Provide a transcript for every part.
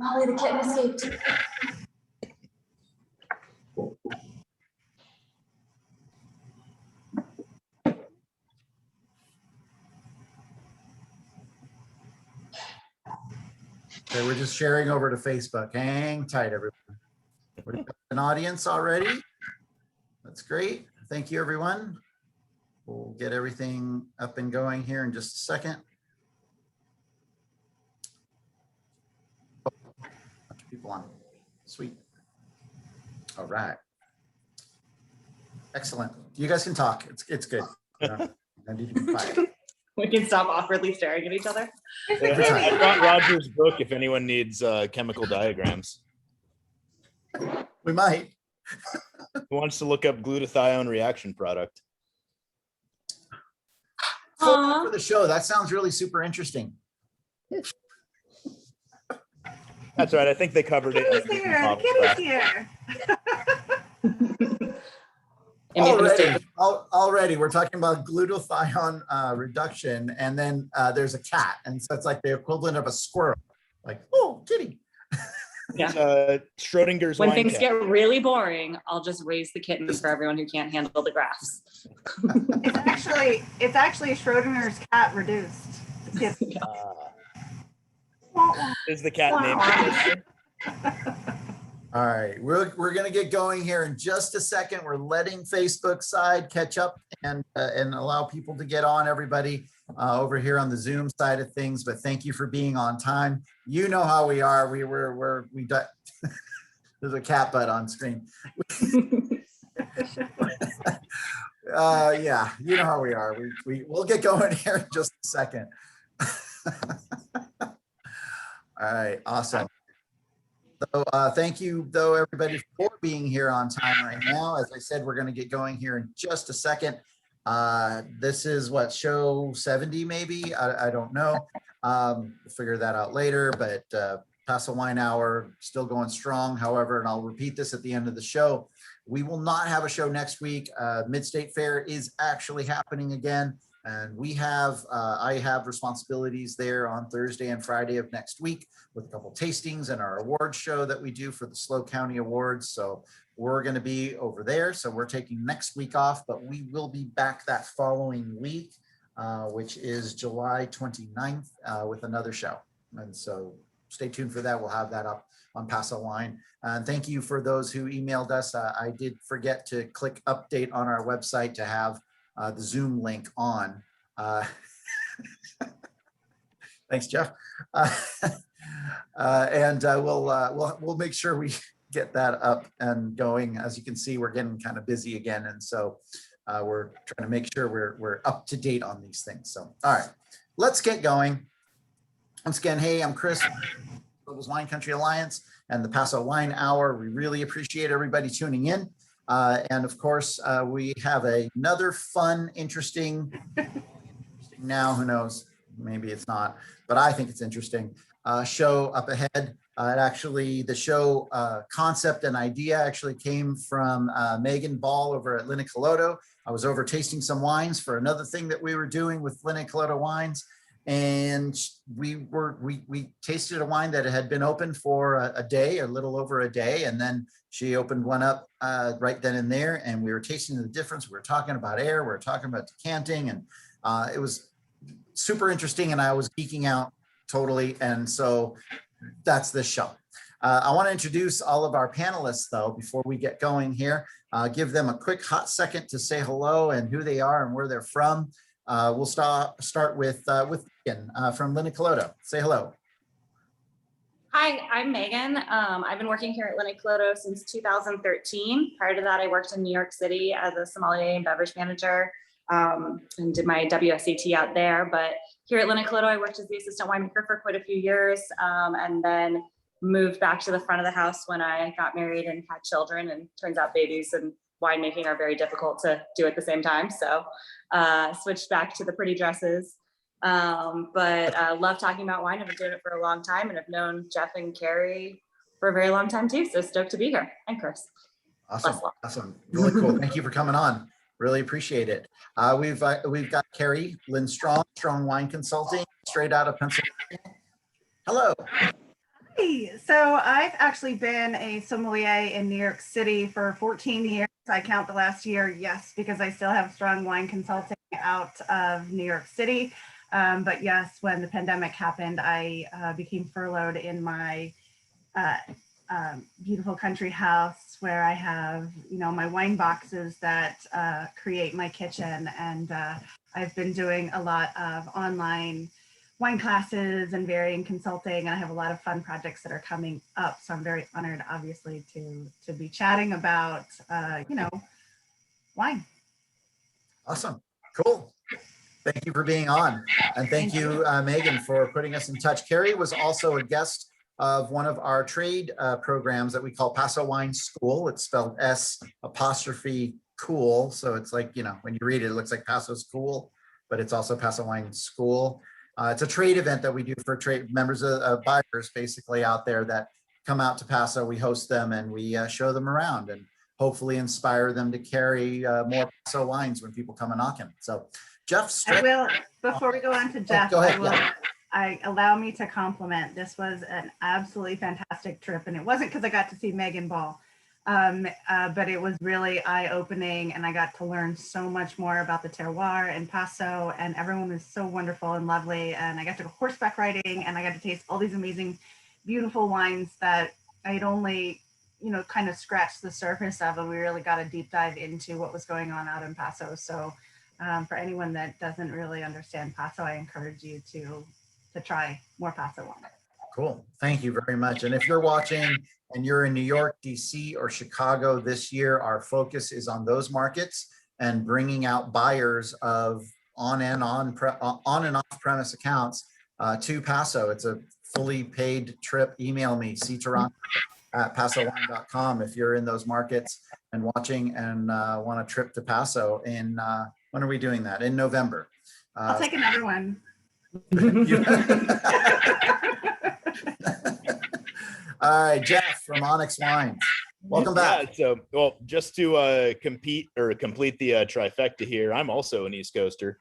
Molly, the kitten escaped. Okay, we're just sharing over to Facebook. Hang tight, everyone. We've got an audience already. That's great. Thank you, everyone. We'll get everything up and going here in just a second. Oh, bunch of people on. Sweet. All right. Excellent. You guys can talk. It's good. I need to be quiet. We can stop awkwardly staring at each other. I brought Roger's book if anyone needs chemical diagrams. We might. Who wants to look up glutathione reaction product? For the show, that sounds really super interesting. That's right. I think they covered it. Kitty's here. Kitty's here. Already, we're talking about glutathione reduction, and then there's a cat, and so it's like the equivalent of a squirrel. Like, oh, kitty. Yeah. Schrodinger's when wine things cat. get really boring, I'll just raise the kitten for everyone who can't handle the graphs. It's actually Schrodinger's cat reduced. Is the cat named? All right, we're gonna get going here in just a second. We're letting Facebook side catch up and allow people to get on. Everybody over here on the Zoom side of things, but thank you for being on time. You know how we are. There's a cat butt on screen. Yeah, you know how we are. We'll get going here in just a second. All right, awesome. So thank you, though, everybody, for being here on time right now. As I said, we're going to get going here in just a second. This is what, show 70, maybe? I don't know. We'll figure that out later, but Paso Wine Hour still going strong. However, and I'll repeat this at the end of the show, we will not have a show next week. Mid-State Fair is actually happening again. And I have responsibilities there on Thursday and Friday of next week with a couple tastings and our awards show that we do for the SLO County Awards. So we're going to be over there. So we're taking next week off, but we will be back that following week, which is July 29th with another show. And so stay tuned for that. We'll have that up on Paso Wine. And thank you for those who emailed us. I did forget to click update on our website to have the Zoom link on. Thanks, Jeff. We'll make sure we get that up and going. As you can see, we're getting kind of busy again, and so we're trying to make sure we're up to date on these things. So, all right, let's get going. Once again, hey, I'm Chris, Global's Wine Country Alliance and the Paso Wine Hour. We really appreciate everybody tuning in. And of course, we have another fun, interesting, now, who knows, maybe it's not, but I think it's interesting, show up ahead. The show concept and idea actually came from Meghan Ball over at Linne Calodo. I was over tasting some wines for another thing that we were doing with Linne Calodo wines. And we tasted a wine that had been open for a day, a little over a day, and then she opened one up right then and there, and we were tasting the difference. We were talking about air, we were talking about decanting, and it was super interesting, and I was geeking out totally, and so that's this show. I want to introduce all of our panelists, though, before we get going here. Give them a quick hot second to say hello and who they are and where they're from. We'll start with Meghan from Linne Calodo. Say hello. Hi, I'm Megan. I've been working here at Linne Calodo since 2013. Prior to that, I worked in New York City as a sommelier and beverage manager and did my WSET out there. But here at Linne Calodo, I worked as the assistant winemaker for quite a few years and then moved back to the front of the house when I got married and had children. And turns out babies and winemaking are very difficult to do at the same time. So switched back to the pretty dresses. But love talking about wine. I've been doing it for a long time and I've known Jeff and Carrie for a very long time too. So stoked to be here. And Chris. Awesome. Awesome. Really cool. Thank you for coming on. Really appreciate it. We've got Carrie, Lynn Strong Wine Consulting, straight out of Pennsylvania. Hello. Hey, so I've actually been a sommelier in New York City for 14 years. I count the last year, yes, because I still have strong wine consulting out of New York City. But yes, when the pandemic happened, I became furloughed in my uh, beautiful country house where I have, my wine boxes that create my kitchen. And I've been doing a lot of online wine classes and varying consulting, and I have a lot of fun projects that are coming up. So I'm very honored, obviously, to be chatting about, wine. Awesome. Cool. Thank you for being on. And thank you, Megan, for putting us in touch. Carrie was also a guest of one of our trade programs that we call Paso Wine School. It's spelled S''cool. So it's like, when you read it, it looks like Paso's cool, but it's also Paso Wine School. It's a trade event that we do for trade members of buyers basically out there that come out to Paso. We host them and we show them around and hopefully inspire them to carry more Paso wines when people come and knocking. So Jeff, I will, before we go on to Jeff, go ahead, allow me to compliment. This was an absolutely fantastic trip, and it wasn't because I got to see Meghan Ball, but it was really eye-opening, and I got to learn so much more about the terroir and Paso, and everyone was so wonderful and lovely, and I got to go horseback riding, and I got to taste all these amazing, beautiful wines that I'd only, kind of scratched the surface of, and we really got a deep dive into what was going on out in Paso. So for anyone that doesn't really understand Paso, I encourage you to try more Paso wine. Cool. Thank you very much. And if you're watching and you're in New York, DC, or Chicago this year, our focus is on those markets and bringing out buyers of on and off premise accounts to Paso. It's a fully paid trip. Email me, ctoronto@pasowine.com if you're in those markets and watching and want a trip to Paso. In when are we doing that? In November. I'll take another one. All right, Jeff from Onyx Wines. Welcome back. Yeah, so, well, just to complete the trifecta here, I'm also an East Coaster.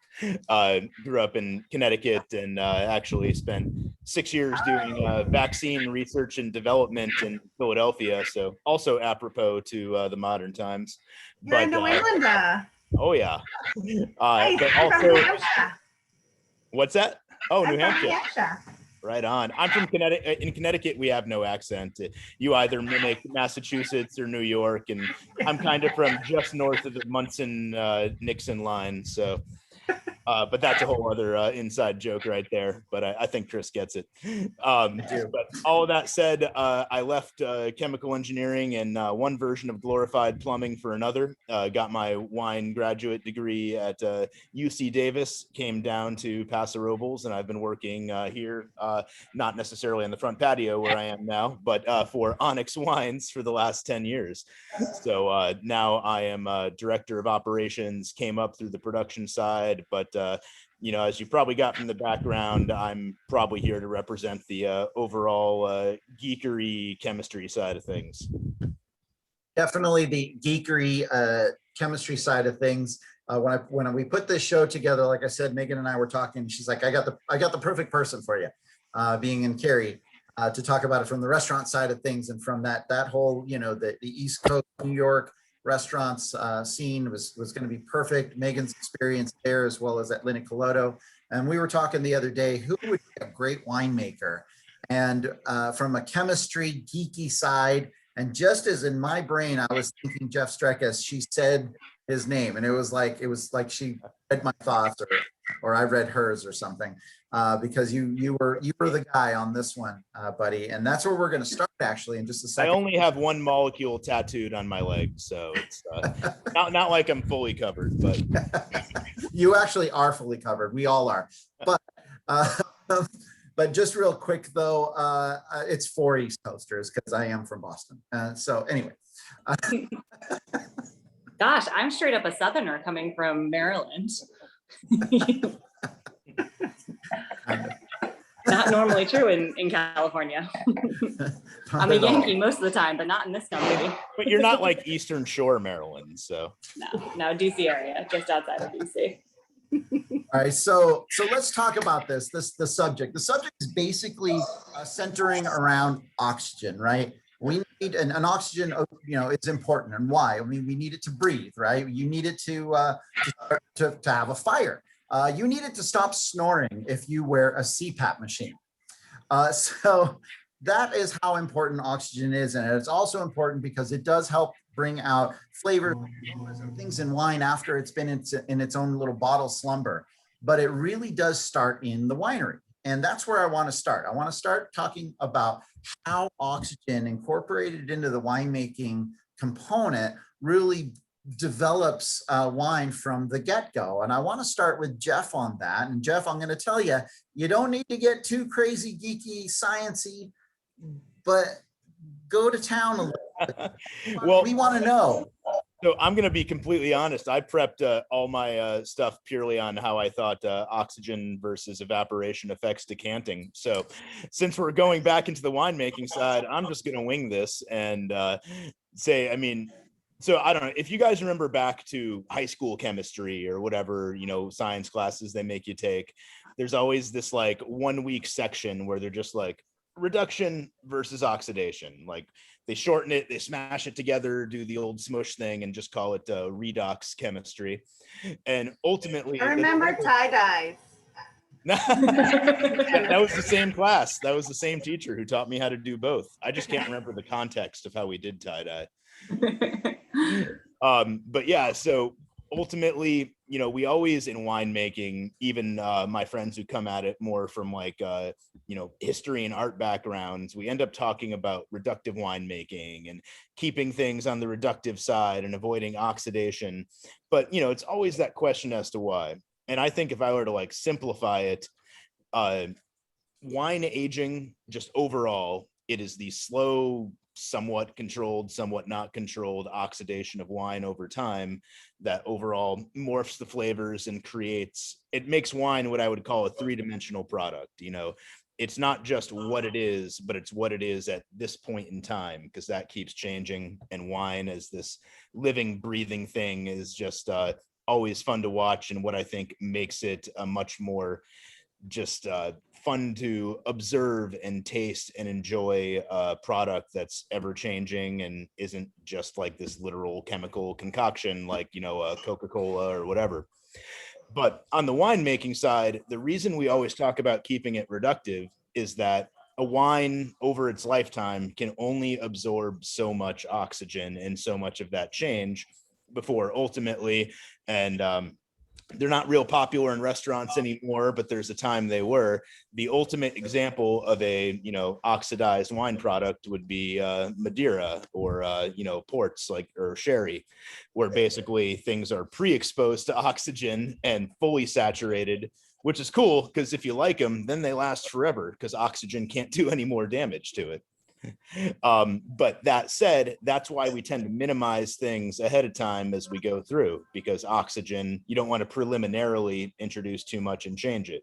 Grew up in Connecticut and actually spent 6 years doing vaccine research and development in Philadelphia. So also apropos to the modern times. You're in New England. Oh yeah. Hey, But I'm from also, New Hampshire. What's that? Oh, New I'm from Hampshire. Right on. I'm from Connecticut. In Connecticut, we have no accent. You either mimic Massachusetts or New York, and I'm kind of from just north of the Munson-Nixon line. So, but that's a whole other inside joke right there. But I think Chris gets it. But all of that said, I left chemical engineering and one version of glorified plumbing for another. Got my wine graduate degree at UC Davis, came down to Paso Robles, and I've been working here, not necessarily on the front patio where I am now, but for Onyx Wines for the last 10 years. So now I am director of operations, came up through the production side, but as you probably got from the background, I'm probably here to represent the overall geekery chemistry side of things. Definitely the geekery chemistry side of things. When we put this show together, like I said, Megan and I were talking. She's like, I got the perfect person for you, being in Carrie, to talk about it from the restaurant side of things, and from that whole the East Coast New York restaurants scene was going to be perfect. Megan's experience there, as well as at Linne Calodo. And we were talking the other day, who would be a great winemaker? And from a chemistry geeky side, and just as in my brain, I was thinking Jeff Strekas, she said his name, and it was like she read my thoughts, or I read hers or something, because you were the guy on this one, buddy. And that's where we're going to start actually in just a second. I only have one molecule tattooed on my leg, so it's not like I'm fully covered, but you actually are fully covered. We all are, but just real quick though, it's 4 East Coasters because I am from Boston. So anyway. Gosh, I'm straight up a Southerner coming from Maryland. Not normally true in California. I'm a Yankee most of the time, but not in this country. But you're not like Eastern Shore Maryland, so. No, DC area, just outside of DC. All right, so let's talk about the subject. The subject is basically centering around oxygen, right? We need an oxygen, it's important. And why? I mean, we need it to breathe, right? You need it to have a fire. You need it to stop snoring if you wear a CPAP machine. So that is how important oxygen is. And it's also important because it does help bring out flavors and things in wine after it's been in its own little bottle slumber. But it really does start in the winery. And that's where I want to start. I want to start talking about how oxygen incorporated into the winemaking component really develops wine from the get-go. And I want to start with Jeff on that. And Jeff, I'm going to tell you, you don't need to get too crazy, geeky, sciencey, but go to town a little. Well, we want to know. So I'm going to be completely honest. I prepped all my stuff purely on how I thought oxygen versus evaporation affects decanting. So since we're going back into the winemaking side, I'm just going to wing this and say, I mean, so I don't know if you guys remember back to high school chemistry or whatever, science classes they make you take. There's always this like 1 week section where they're just like reduction versus oxidation. Like they shorten it, they smash it together, do the old smush thing and just call it redox chemistry. And ultimately, I remember tie-dyes. That was the same class. That was the same teacher who taught me how to do both. I just can't remember the context of how we did tie-dye. But yeah, so ultimately, we always in winemaking, even my friends who come at it more from like, history and art backgrounds, we end up talking about reductive winemaking and keeping things on the reductive side and avoiding oxidation. But, it's always that question as to why. And I think if I were to like simplify it, wine aging, just overall, it is the slow, somewhat controlled, somewhat not controlled oxidation of wine over time that overall morphs the flavors and it makes wine what I would call a three-dimensional product. It's not just what it is, but it's what it is at this point in time, because that keeps changing. And wine as this living, breathing thing is just always fun to watch, and what I think makes it a much more just fun to observe and taste and enjoy a product that's ever changing and isn't just like this literal chemical concoction like, a Coca-Cola or whatever. But on the winemaking side, the reason we always talk about keeping it reductive is that a wine over its lifetime can only absorb so much oxygen and so much of that change before ultimately, and they're not real popular in restaurants anymore, but there's a time they were. The ultimate example of a, oxidized wine product would be Madeira or, ports or sherry, where basically things are pre-exposed to oxygen and fully saturated, which is cool because if you like them, then they last forever because oxygen can't do any more damage to it. But that said, that's why we tend to minimize things ahead of time as we go through, because oxygen, you don't want to preliminarily introduce too much and change it.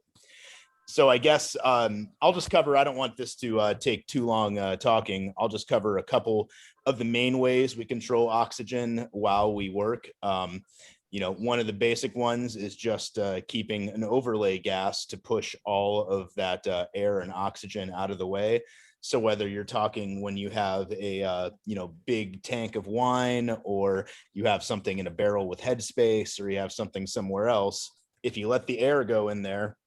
So I guess I'll just cover, I don't want this to take too long talking. I'll just cover a couple of the main ways we control oxygen while we work. One of the basic ones is just keeping an overlay gas to push all of that air and oxygen out of the way. So whether you're talking when you have a, big tank of wine, or you have something in a barrel with headspace, or you have something somewhere else, if you let the air go in there,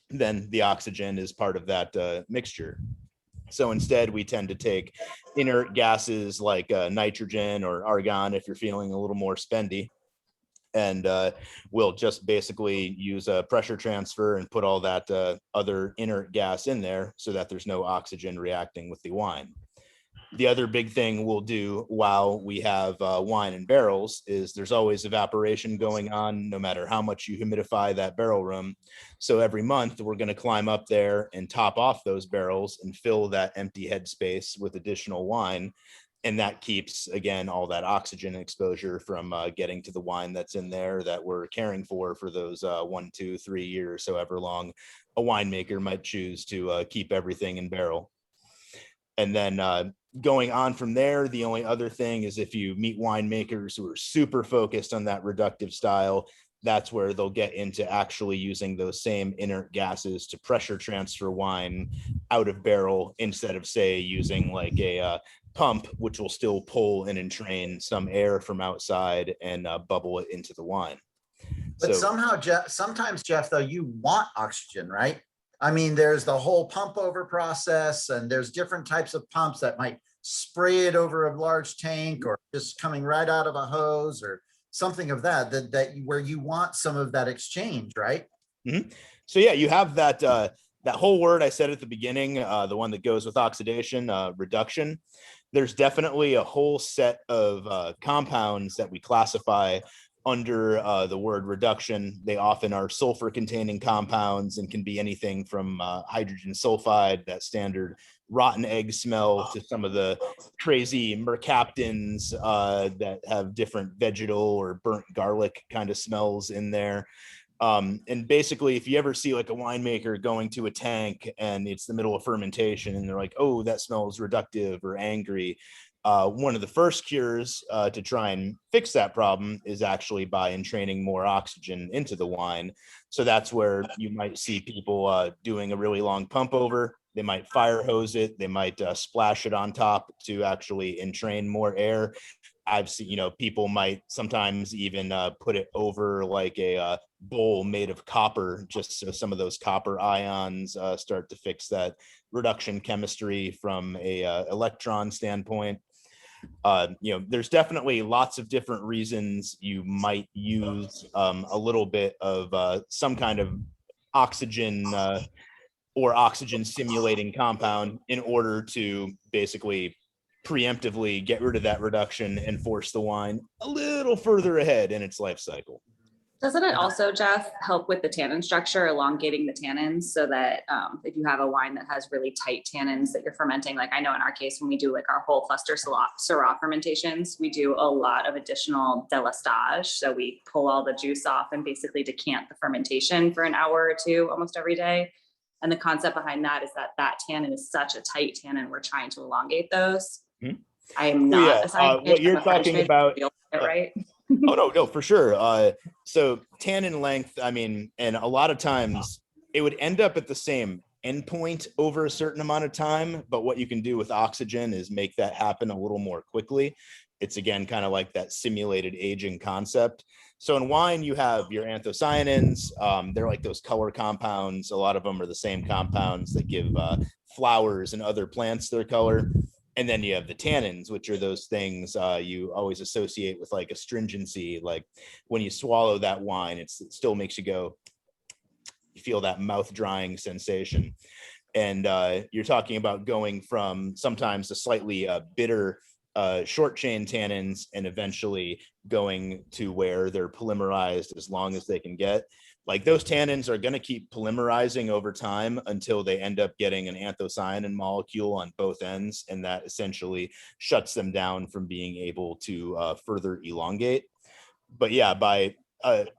then the oxygen is part of that mixture. So instead, we tend to take inert gases like nitrogen or argon if you're feeling a little more spendy. And we'll just basically use a pressure transfer and put all that other inert gas in there so that there's no oxygen reacting with the wine. The other big thing we'll do while we have wine in barrels is there's always evaporation going on, no matter how much you humidify that barrel room. So every month we're going to climb up there and top off those barrels and fill that empty headspace with additional wine. And that keeps, again, all that oxygen exposure from getting to the wine that's in there that we're caring for those 1, 2, 3 years, however long a winemaker might choose to keep everything in barrel. And then going on from there, the only other thing is if you meet winemakers who are super focused on that reductive style, that's where they'll get into actually using those same inert gases to pressure transfer wine out of barrel, instead of, say, using like a pump, which will still pull and entrain some air from outside and bubble it into the wine. But So somehow, Jeff, sometimes, Jeff, though, you want oxygen, right? I mean, there's the whole pump over process, and there's different types of pumps that might spray it over a large tank, or just coming right out of a hose, or something of that where you want some of that exchange, right? Mm-hmm. So yeah, you have that that whole word I said at the beginning, the one that goes with oxidation, reduction. There's definitely a whole set of compounds that we classify under the word reduction. They often are sulfur containing compounds and can be anything from hydrogen sulfide, that standard rotten egg smell, to some of the crazy mercaptans that have different vegetal or burnt garlic kind of smells in there. And basically, if you ever see like a winemaker going to a tank and it's the middle of fermentation and they're like, oh, that smells reductive or angry, one of the first cures to try and fix that problem is actually by entraining more oxygen into the wine. So that's where you might see people doing a really long pump over. They might fire hose it. They might splash it on top to actually entrain more air. I've seen, people might sometimes even put it over like a bowl made of copper, just so some of those copper ions start to fix that reduction chemistry from a electron standpoint. There's definitely lots of different reasons you might use a little bit of some kind of oxygen or oxygen simulating compound in order to basically preemptively get rid of that reduction and force the wine a little further ahead in its life cycle. Doesn't it also, Jeff, help with the tannin structure, elongating the tannins, so that if you have a wine that has really tight tannins that you're fermenting, like I know in our case, when we do like our whole cluster Syrah fermentations, we do a lot of additional delastage. So we pull all the juice off and basically decant the fermentation for an hour or two almost every day. And the concept behind that is that tannin is such a tight tannin, we're trying to elongate those. Mm-hmm. I am not a scientist. What you're talking about, right? Oh, no, for sure. So tannin length, I mean, and a lot of times it would end up at the same endpoint over a certain amount of time, but what you can do with oxygen is make that happen a little more quickly. It's, again, kind of like that simulated aging concept. So in wine, you have your anthocyanins. They're like those color compounds. A lot of them are the same compounds that give flowers and other plants their color. And then you have the tannins, which are those things you always associate with like astringency. Like when you swallow that wine, it still makes you go, you feel that mouth drying sensation. And you're talking about going from sometimes a slightly bitter short chain tannins and eventually going to where they're polymerized as long as they can get. Like those tannins are going to keep polymerizing over time until they end up getting an anthocyanin molecule on both ends. And that essentially shuts them down from being able to further elongate. But yeah,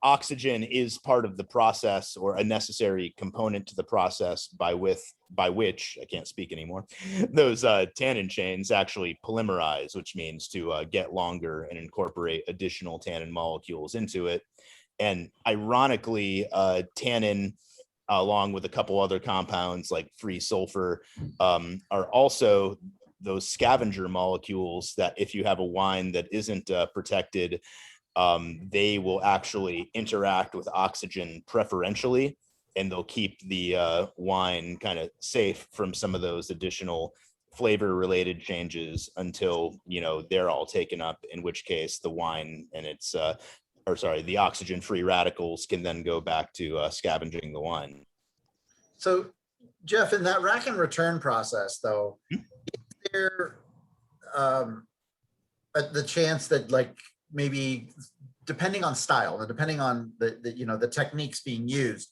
oxygen is part of the process, or a necessary component to the process by which I can't speak anymore, those tannin chains actually polymerize, which means to get longer and incorporate additional tannin molecules into it. And ironically, tannin, along with a couple other compounds like free sulfur, are also those scavenger molecules that if you have a wine that isn't protected, they will actually interact with oxygen preferentially, and they'll keep the wine kind of safe from some of those additional flavor related changes until, they're all taken up, in which case the wine and its the oxygen free radicals can then go back to scavenging the wine. So Jeff, in that rack and return process though, is there the chance that, like, maybe depending on style and depending on the techniques being used,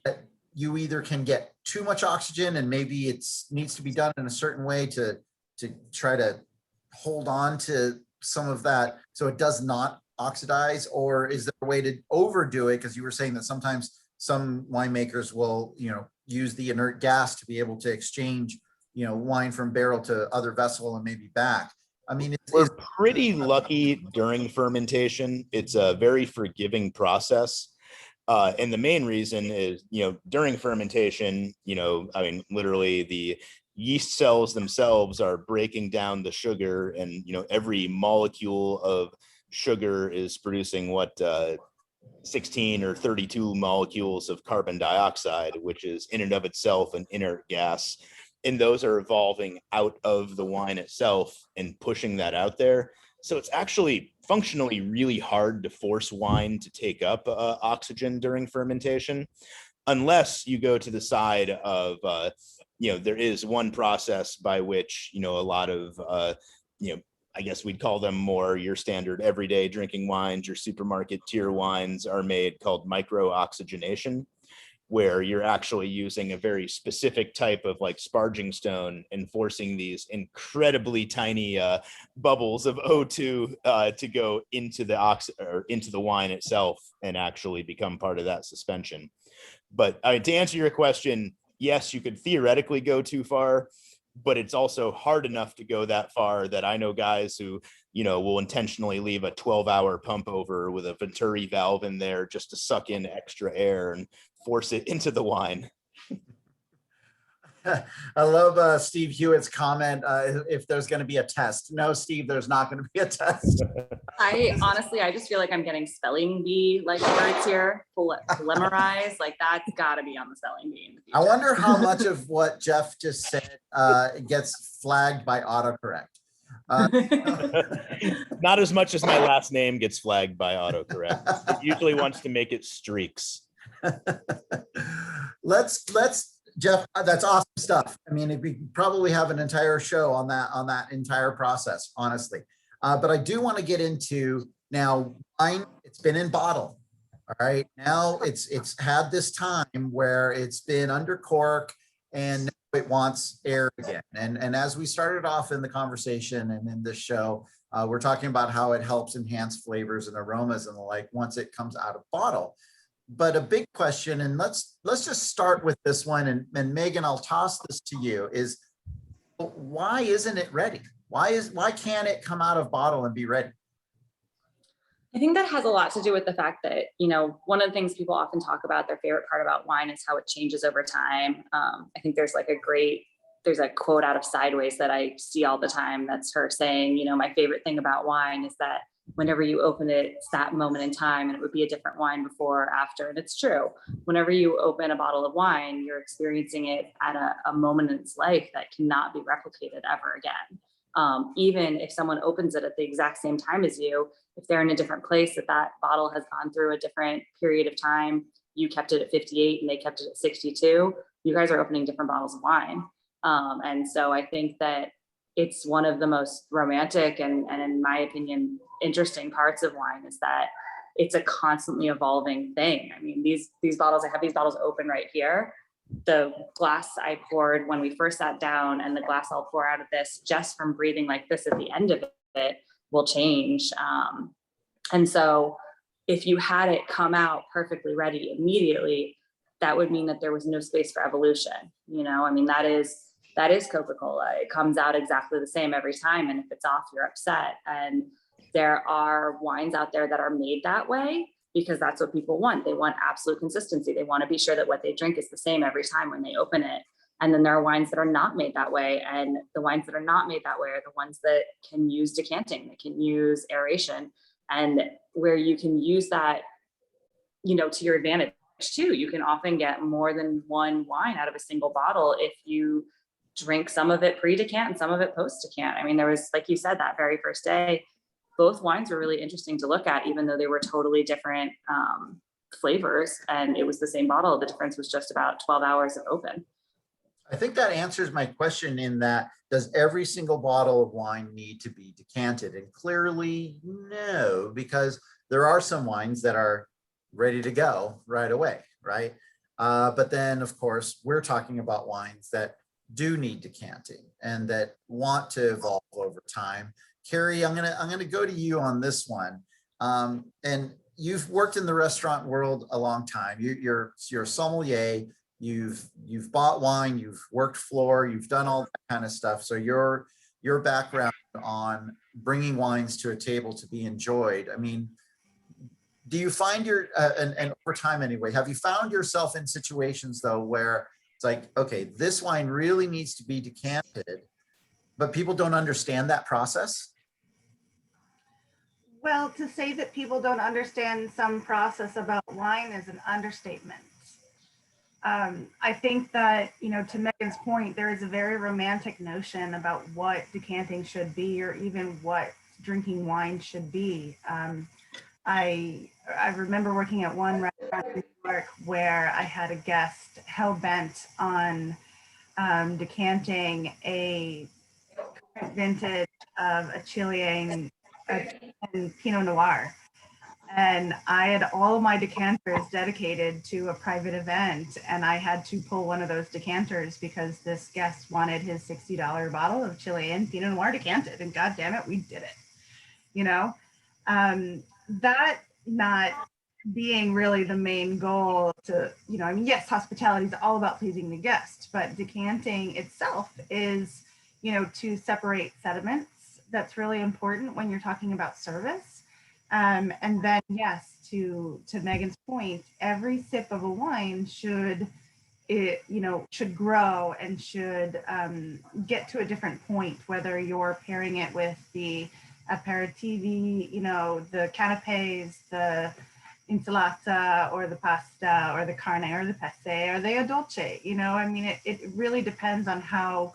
that you either can get too much oxygen and maybe needs to be done in a certain way to try to hold on to some of that so it does not oxidize, or is there a way to overdo it? Because you were saying that sometimes some winemakers will use the inert gas to be able to exchange wine from barrel to other vessel and maybe back. I mean, We're pretty lucky during fermentation. It's a very forgiving process. And the main reason is, during fermentation, I mean, literally the yeast cells themselves are breaking down the sugar, and, every molecule of sugar is producing 16 or 32 molecules of carbon dioxide, which is in and of itself an inert gas. And those are evolving out of the wine itself and pushing that out there. So it's actually functionally really hard to force wine to take up oxygen during fermentation, unless you go to the side of, there is one process by which, a lot of, I guess we'd call them more your standard everyday drinking wines, your supermarket tier wines are made, called micro oxygenation, where you're actually using a very specific type of like sparging stone and forcing these incredibly tiny bubbles of O2 to go into the wine itself and actually become part of that suspension. But to answer your question, yes, you could theoretically go too far, but it's also hard enough to go that far that I know guys who, will intentionally leave a 12-hour pump over with a Venturi valve in there just to suck in extra air and force it into the wine. I love Steve Hewitt's comment, if there's going to be a test. No, Steve, there's not going to be a test. I just feel like I'm getting spelling bee like words here, polymerize, like that's got to be on the spelling bee in the future. I wonder how much of what Jeff just said gets flagged by autocorrect. Not as much as my last name gets flagged by autocorrect. It usually wants to make it Streaks. Let's Jeff, that's awesome stuff. I mean, we probably have an entire show on that entire process, honestly. But I do want to get into now wine. It's been in bottle. All right. Now it's had this time where it's been under cork and now it wants air again. And as we started off in the conversation and in this show, we're talking about how it helps enhance flavors and aromas and the like once it comes out of bottle. But a big question, and let's just start with this one, and Meghan, I'll toss this to you, is why isn't it ready? Why can't it come out of bottle and be ready? I think that has a lot to do with the fact that, one of the things people often talk about, their favorite part about wine is how it changes over time. I think there's a quote out of Sideways that I see all the time. That's her saying, my favorite thing about wine is that whenever you open it, it's that moment in time, and it would be a different wine before or after. And it's true. Whenever you open a bottle of wine, you're experiencing it at a moment in its life that cannot be replicated ever again. Even if someone opens it at the exact same time as you, if they're in a different place, that bottle has gone through a different period of time, you kept it at 58 and they kept it at 62, you guys are opening different bottles of wine. And so I think that it's one of the most romantic and in my opinion, interesting parts of wine is that it's a constantly evolving thing. I mean, these bottles, I have these bottles open right here. The glass I poured when we first sat down and the glass I'll pour out of this just from breathing like this at the end of it will change. And so if you had it come out perfectly ready immediately, that would mean that there was no space for evolution. I mean, that is Coca-Cola. It comes out exactly the same every time. And if it's off, you're upset. And there are wines out there that are made that way because that's what people want. They want absolute consistency. They want to be sure that what they drink is the same every time when they open it. And then there are wines that are not made that way. And the wines that are not made that way are the ones that can use decanting, that can use aeration, and where you can use that, to your advantage too. You can often get more than one wine out of a single bottle if you drink some of it pre-decant and some of it post-decant. I mean, there was, like you said, that very first day, both wines were really interesting to look at, even though they were totally different flavors, and it was the same bottle. The difference was just about 12 hours of open. I think that answers my question in that, does every single bottle of wine need to be decanted? And clearly no, because there are some wines that are ready to go right away, right? But then of course, we're talking about wines that do need decanting and that want to evolve over time. Carrie, I'm gonna go to you on this one. And you've worked in the restaurant world a long time. You're a sommelier. You've bought wine. You've worked floor. You've done all that kind of stuff. So you're your background on bringing wines to a table to be enjoyed, I mean, do you find and over time anyway, have you found yourself in situations though where it's like, okay, this wine really needs to be decanted, but people don't understand that process? Well, to say that people don't understand some process about wine is an understatement. I think that, you know, to Meghan's point, there is a very romantic notion about what decanting should be, or even what drinking wine should be. I remember working at one restaurant in New York where I had a guest hell bent on decanting a vintage of a Chilean and Pinot Noir. And I had all of my decanters dedicated to a private event, and I had to pull one of those decanters because this guest wanted his $60 bottle of Chilean Pinot Noir decanted, and God damn it, we did it. You know, that not being really the main goal to, you know, I mean, yes, hospitality is all about pleasing the guest, but decanting itself is, you know, to separate sediments. That's really important when you're talking about service. And then, yes, to Meghan's point, every sip of a wine should grow and should get to a different point, whether you're pairing it with the aperitivi, you know, the canapes, the insalata, or the pasta, or the carne, or the penne, or the dolce. You know, I mean, it really depends on how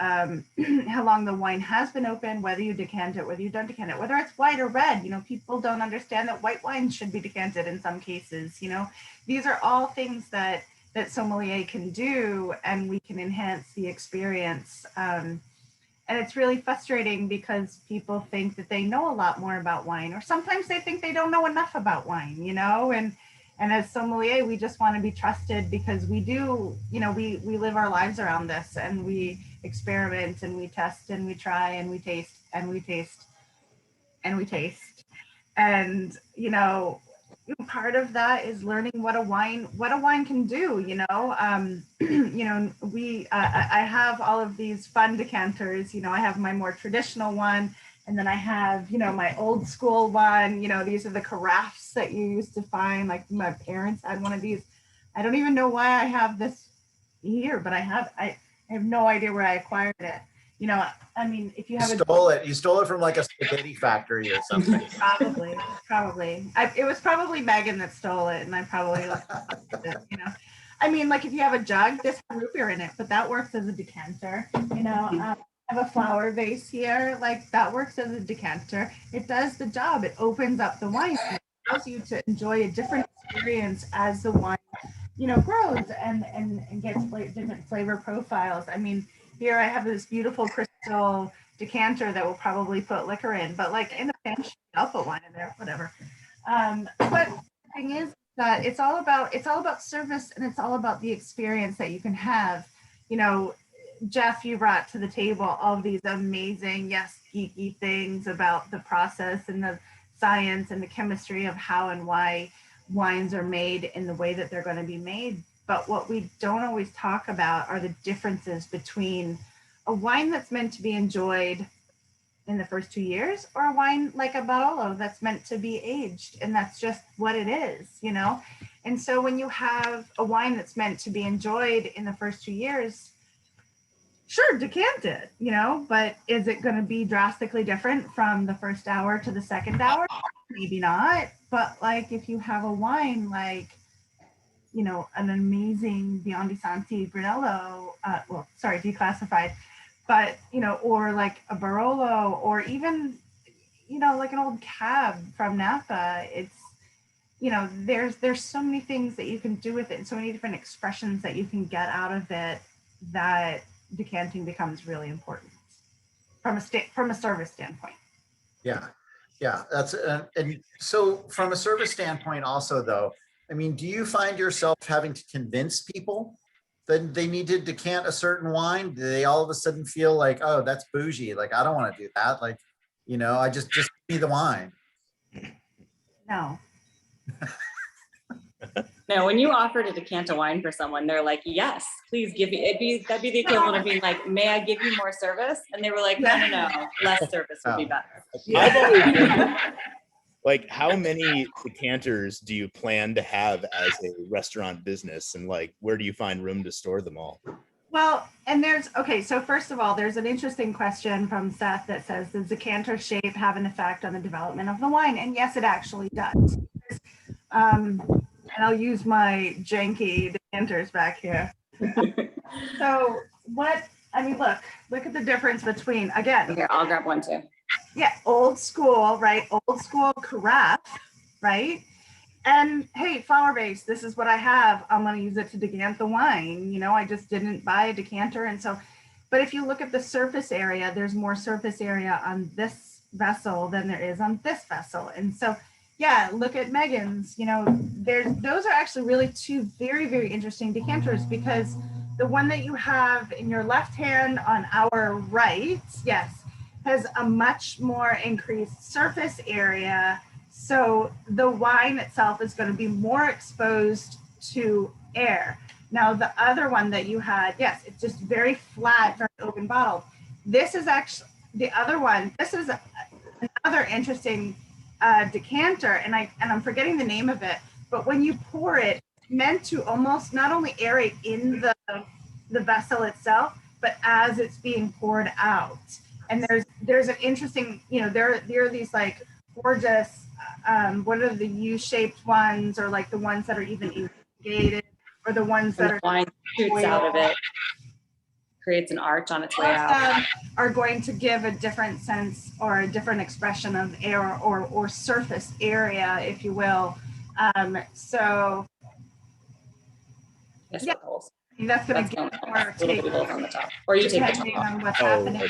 long the wine has been open, whether you decant it, whether you don't decant it, whether it's white or red. You know, people don't understand that white wine should be decanted in some cases. You know, these are all things that sommelier can do, and we can enhance the experience. And it's really frustrating because people think that they know a lot more about wine, or sometimes they think they don't know enough about wine, you know, and as sommelier, we just want to be trusted because we do, you know, we live our lives around this, and we experiment, and we test, and we try, and we taste, and we taste, and we taste. And, you know, part of that is learning what a wine can do, you know. You know, I have all of these fun decanters. You know, I have my more traditional one, and then I have, you know, my old school one. You know, these are the carafes that you used to find. Like my parents had one of these. I don't even know why I have this here, but I have no idea where I acquired it. You know, I mean, if you have You stole it from like a spaghetti factory or something. Probably. It was probably Meghan that stole it, and I probably it, you know. I mean, like if you have a jug, this has root beer in it, but that works as a decanter. You know, I have a flower vase here, like that works as a decanter. It does the job. It opens up the wine. It allows you to enjoy a different experience as the wine, you know, grows and gets different flavor profiles. I mean, here I have this beautiful crystal decanter that will probably put liquor in, but like in a pinch, I'll put wine in there, whatever. But the thing is that it's all about service, and it's all about the experience that you can have. You know, Jeff, you brought to the table all these amazing, yes, geeky things about the process and the science and the chemistry of how and why wines are made in the way that they're going to be made. But what we don't always talk about are the differences between a wine that's meant to be enjoyed in the first 2 years, or a wine like a Barolo that's meant to be aged, and that's just what it is, you know. And so when you have a wine that's meant to be enjoyed in the first 2 years, sure, decant it, you know, but is it going to be drastically different from the first hour to the second hour? Maybe not. But like if you have a wine like, you know, an amazing Biondi Santi Brunello, declassified, but, you know, or like a Barolo, or even, you know, like an old cab from Napa, it's, you know, there's so many things that you can do with it, and so many different expressions that you can get out of it, that decanting becomes really important from a service standpoint. Yeah, that's and so from a service standpoint also though, I mean, do you find yourself having to convince people that they need to decant a certain wine? Do they all of a sudden feel like, oh, that's bougie, like I don't want to do that, like, you know, I just give me the wine? No. No, when you offer to decant a wine for someone, they're like, yes, please give me, that'd be the equivalent of being like, may I give you more service? And they were like, no, less service would be better. I've always wondered, like, how many decanters do you plan to have as a restaurant business, and like, where do you find room to store them all? Well, and okay, so first of all, there's an interesting question from Seth that says, does decanter shape have an effect on the development of the wine? And yes, it actually does. And I'll use my janky decanters back here. So look at the difference between, again. Here, I'll grab one too. Yeah, old school, right? Old school carafe, right? And hey, flower base, this is what I have. I'm going to use it to decant the wine. I just didn't buy a decanter. And so, but if you look at the surface area, there's more surface area on this vessel than there is on this vessel. And so, yeah, look at Meghan's, those are actually really two very, very interesting decanters, because the one that you have in your left hand on our right, yes, has a much more increased surface area. So the wine itself is going to be more exposed to air. Now, the other one that you had, yes, it's just very flat, very open bottle. This is actually the other one. This is another interesting decanter, and I'm forgetting the name of it, but when you pour it, it's meant to almost not only aerate in the vessel itself, but as it's being poured out. And there's an interesting, there are these like gorgeous, what are the U-shaped ones, or like the ones that are even elongated, or the ones that the wine shoots out of it, creates an arch on its way out. Are going to give a different sense or a different expression of air or surface area, if you will. So Yes, yeah, that's going to give more take on the top, or you take depending on what's happening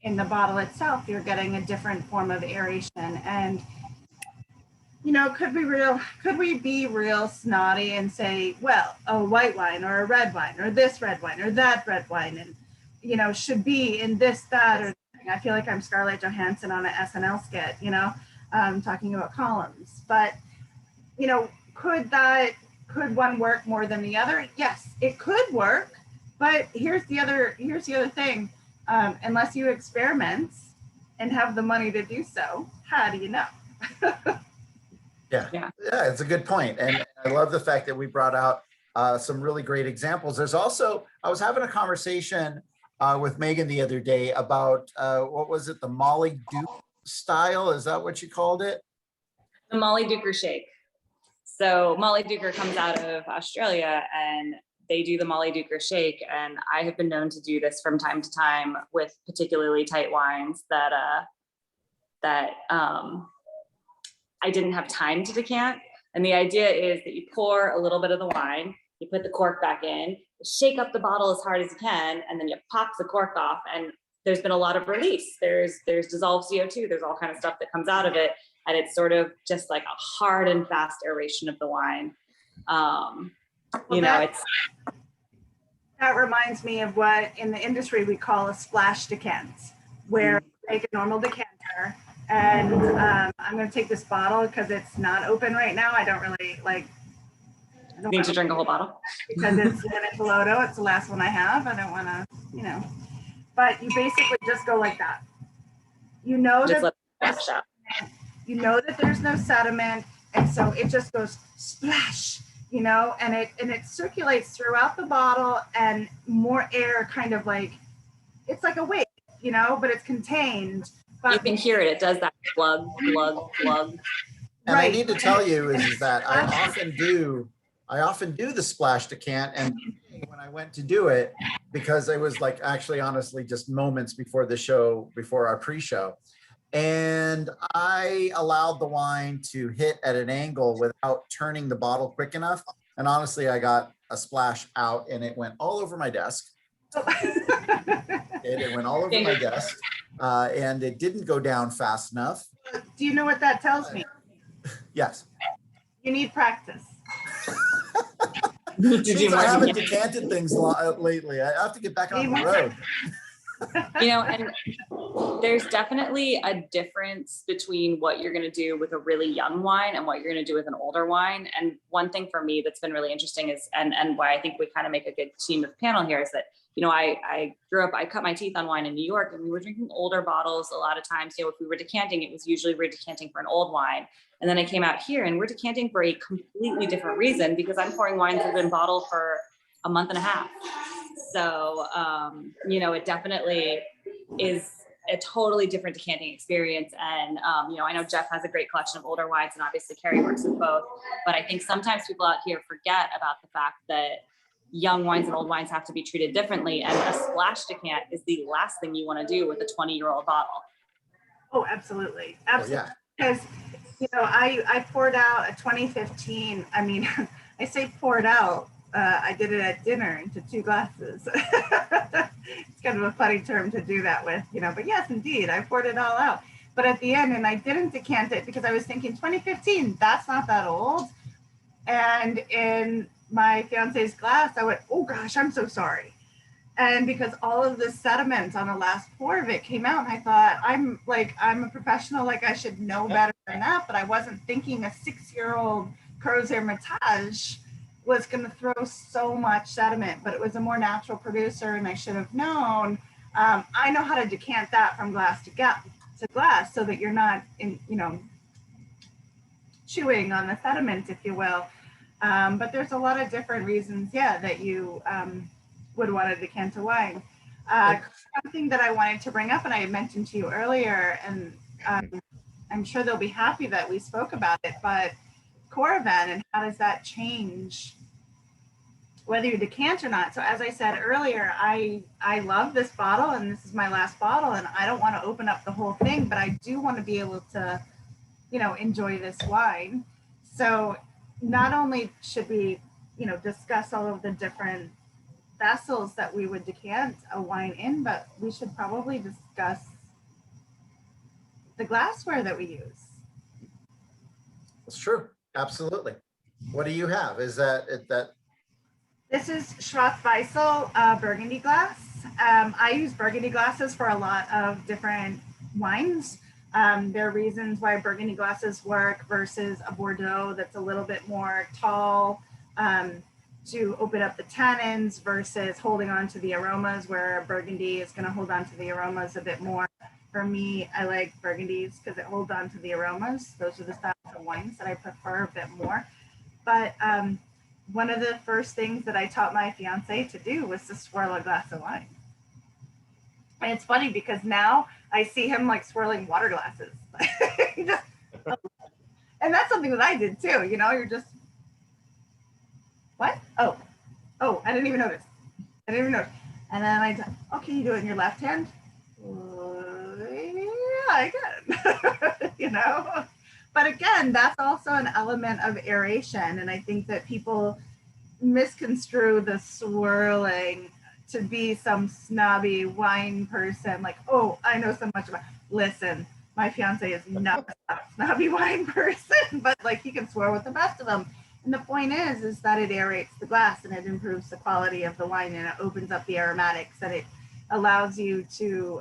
in the bottle itself. You're getting a different form of aeration. And could we be real snotty and say, well, a white wine or a red wine or this red wine or that red wine, and should be in this, that, or I feel like I'm Scarlett Johansson on an SNL skit, talking about columns. But could one work more than the other? Yes, it could work. But here's the other thing. Unless you experiment and have the money to do so, how do you know? Yeah, it's a good point. And I love the fact that we brought out some really great examples. There's also, I was having a conversation with Meghan the other day about, what was it? The Molly Duke style. Is that what you called it? The Molly Duker shake. So Molly Duker comes out of Australia, and they do the Molly Duker shake. And I have been known to do this from time to time with particularly tight wines that I didn't have time to decant. And the idea is that you pour a little bit of the wine, you put the cork back in, shake up the bottle as hard as you can, and then you pop the cork off. And there's been a lot of release. There's dissolved CO2, there's all kind of stuff that comes out of it. And it's sort of just like a hard and fast aeration of the wine. That reminds me of what in the industry we call a splash decant, where you take a normal decanter, and I'm going to take this bottle because it's not open right now. I don't really like. I don't need to drink a whole bottle because it's Linne Calodo. It's the last one I have. I don't want to, But you basically just go like that. You know that there's no sediment, and so it just goes splash, and it circulates throughout the bottle, and more air kind of like, it's like a wave, but it's contained. But you can hear it. It does that plug, plug, plug. And right. I need to tell you is that I often do the splash decant, and when I went to do it, because I was like actually honestly just moments before the show, before our pre-show, and I allowed the wine to hit at an angle without turning the bottle quick enough. And honestly, I got a splash out and it went all over my desk. It went all over my desk, and it didn't go down fast enough. Do you know what that tells me? Yes. You need practice. I haven't decanted things lately. I have to get back on the road. You know, and there's definitely a difference between what you're going to do with a really young wine and what you're going to do with an older wine. And one thing for me that's been really interesting is, and why I think we kind of make a good team of panel here is that, you know, I grew up, I cut my teeth on wine in New York, and we were drinking older bottles a lot of times. You know, if we were decanting, it was usually we're decanting for an old wine. And then I came out here and we're decanting for a completely different reason, because I'm pouring wines that have been bottled for a month and a half. So, you know, it definitely is a totally different decanting experience. And, you know, I know Jeff has a great collection of older wines, and obviously Carrie works with both, but I think sometimes people out here forget about the fact that young wines and old wines have to be treated differently. And a splash decant is the last thing you want to do with a 20-year-old bottle. Oh, absolutely. Oh, Absolutely. yeah. Because, you know, I poured out a 2015. I mean, I say poured out. I did it at dinner into 2 glasses. It's kind of a funny term to do that with, you know, but yes, indeed, I poured it all out. But at the end, and I didn't decant it because I was thinking 2015, that's not that old. And in my fiance's glass, I went, oh gosh, I'm so sorry. And because all of the sediment on the last pour of it came out, and I thought, I'm a professional, like I should know better than that, but I wasn't thinking a 6-year-old Crozes Hermitage was going to throw so much sediment, but it was a more natural producer, and I should have known. I know how to decant that from glass to glass, so that you're not chewing on the sediment, if you will. But there's a lot of different reasons, that you would want to decant a wine. Something that I wanted to bring up, and I had mentioned to you earlier, and I'm sure they'll be happy that we spoke about it, but Coravin, and how does that change whether you decant or not? So as I said earlier, I love this bottle, and this is my last bottle, and I don't want to open up the whole thing, but I do want to be able to, enjoy this wine. So not only should we, discuss all of the different vessels that we would decant a wine in, but we should probably discuss the glassware that we use. It's true. Absolutely. What do you have? Is that? This is Schwarzweißel Burgundy glass. I use Burgundy glasses for a lot of different wines. There are reasons why Burgundy glasses work versus a Bordeaux that's a little bit more tall, to open up the tannins versus holding on to the aromas, where Burgundy is going to hold on to the aromas a bit more. For me, I like Burgundies because it holds on to the aromas. Those are the styles of wines that I prefer a bit more. But one of the first things that I taught my fiance to do was to swirl a glass of wine. And it's funny because now I see him like swirling water glasses. And that's something that I did too. You're just, what? Oh, I didn't even notice. And then can you do it in your left hand? Yeah, I can. But again, that's also an element of aeration. And I think that people misconstrue the swirling to be some snobby wine person, like, oh, I know so much about. Listen, my fiance is not a snobby wine person, but like he can swirl with the best of them. And the point is that it aerates the glass, and it improves the quality of the wine, and it opens up the aromatics, and it allows you to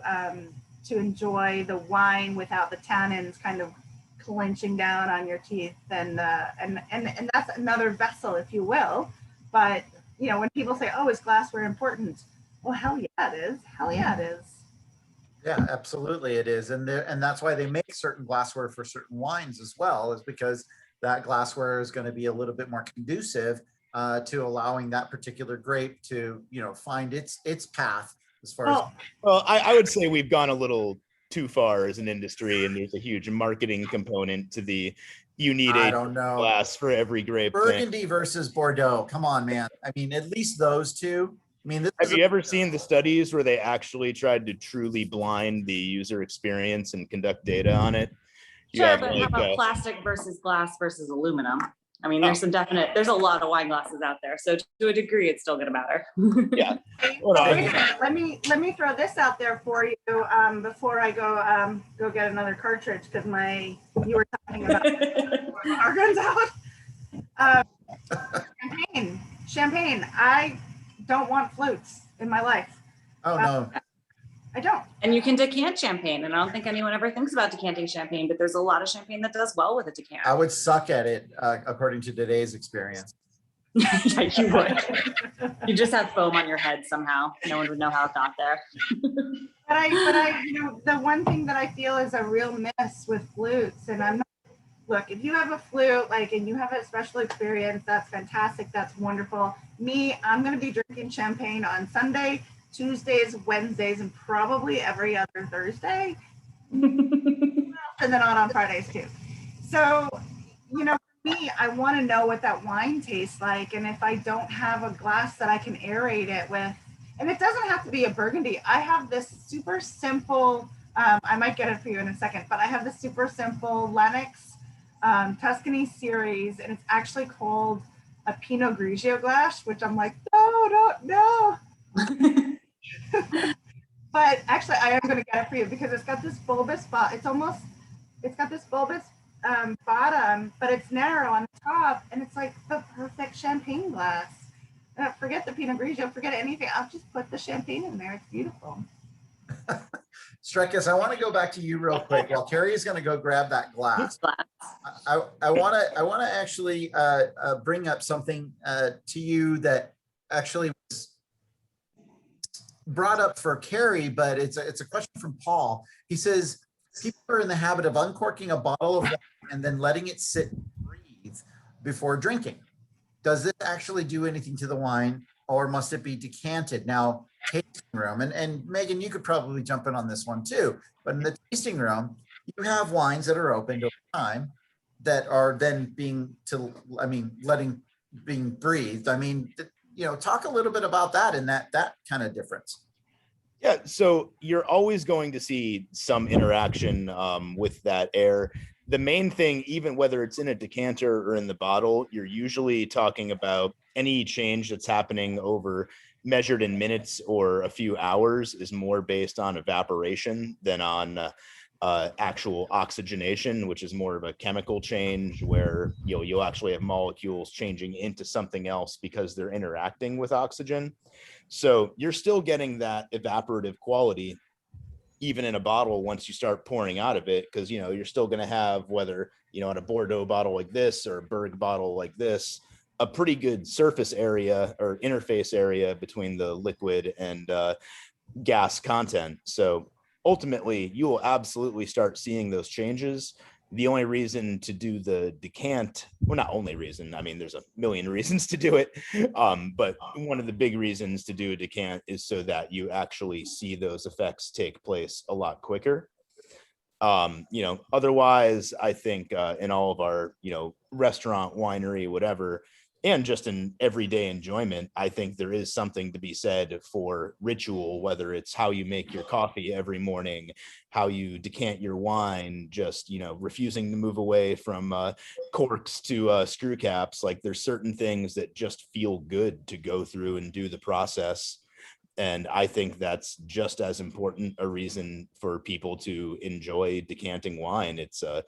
enjoy the wine without the tannins kind of clenching down on your teeth, and that's another vessel, if you will. But when people say, oh, is glassware important? Well, hell yeah, it is. Hell yeah, it is. Yeah, absolutely it is. And that's why they make certain glassware for certain wines as well, is because that glassware is going to be a little bit more conducive to allowing that particular grape to, find its path as far as. Well, I would say we've gone a little too far as an industry, and there's a huge marketing component to the, you need a glass for every grape. Burgundy versus Bordeaux. Come on, man. I mean, at least those two. I mean, have you ever seen the studies where they actually tried to truly blind the user experience and conduct data on it? Sure, but how about plastic versus glass versus aluminum? I mean, there's there's a lot of wine glasses out there. So to a degree, it's still gonna matter. Yeah. Let me throw this out there for you before I go get another cartridge, because you were talking about our guns out. Champagne. I don't want flutes in my life. Oh no. I don't. And you can decant champagne. And I don't think anyone ever thinks about decanting champagne, but there's a lot of champagne that does well with a decant. I would suck at it, according to today's experience. Yeah, you would. You just have foam on your head somehow. No one would know how it got there. But I, you know, the one thing that I feel is a real miss with flutes, and I'm not, look, if you have a flute, like, and you have a special experience, that's fantastic. That's wonderful. Me, I'm going to be drinking champagne on Sunday, Tuesdays, Wednesdays, and probably every other Thursday. And then on Fridays too. So, you know, for me, I want to know what that wine tastes like. And if I don't have a glass that I can aerate it with, and it doesn't have to be a Burgundy. I have this super simple, I might get it for you in a second, but I have this super simple Lennox Tuscany series, and it's actually called a Pinot Grigio glass, which I'm like, no. But actually, I am going to get it for you because it's got this bulbous bottom. It's got this bulbous bottom, but it's narrow on the top, and it's like the perfect champagne glass. Forget the Pinot Grigio, forget anything. I'll just put the champagne in there. It's beautiful. Strekas, I want to go back to you real quick. While Carrie is going to go grab that glass, I want to actually bring up something to you that actually was brought up for Carrie, but it's a question from Paul. He says people are in the habit of uncorking a bottle of wine and then letting it sit and breathe before drinking. Does this actually do anything to the wine, or must it be decanted? Now, tasting room, and Megan, you could probably jump in on this one too, but in the tasting room, you have wines that are opened over time that are then being breathed. I mean, you know, talk a little bit about that and that kind of difference. Yeah, so you're always going to see some interaction with that air. The main thing, even whether it's in a decanter or in the bottle, you're usually talking about any change that's happening over measured in minutes or a few hours is more based on evaporation than on actual oxygenation, which is more of a chemical change where you'll actually have molecules changing into something else because they're interacting with oxygen. So you're still getting that evaporative quality even in a bottle once you start pouring out of it, because you're still going to have, whether in a Bordeaux bottle like this or a Berg bottle like this, a pretty good surface area or interface area between the liquid and gas content. So ultimately, you will absolutely start seeing those changes. The only reason to do the decant, well, not only reason, I mean, there's a million reasons to do it. But one of the big reasons to do a decant is so that you actually see those effects take place a lot quicker. Otherwise, I think in all of our, restaurant, winery, whatever, and just in everyday enjoyment, I think there is something to be said for ritual, whether it's how you make your coffee every morning, how you decant your wine, just, refusing to move away from corks to screw caps. Like, there's certain things that just feel good to go through and do the process. And I think that's just as important a reason for people to enjoy decanting wine. It's a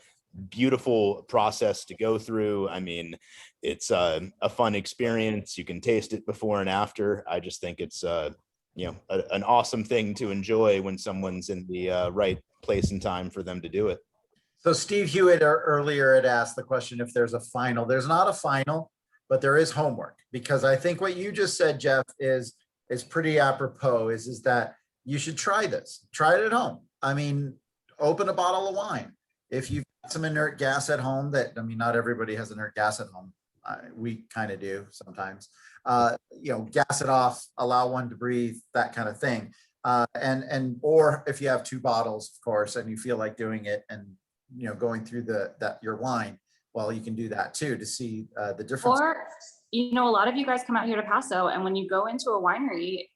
beautiful process to go through. I mean, it's a fun experience. You can taste it before and after. I just think it's an awesome thing to enjoy when someone's in the right place and time for them to do it. So Steve Hewitt earlier had asked the question if there's a final. There's not a final, but there is homework, because I think what you just said, Jeff, is pretty apropos, is that you should try this. Try it at home. I mean, open a bottle of wine. If you've got some inert gas at home not everybody has inert gas at home. We kind of do sometimes. Gas it off, allow one to breathe, that kind of thing. Or if you have two bottles, of course, and you feel like doing it and, going through your wine, well, you can do that too, to see the difference. Or, a lot of you guys come out here to Paso, and when you go into a winery,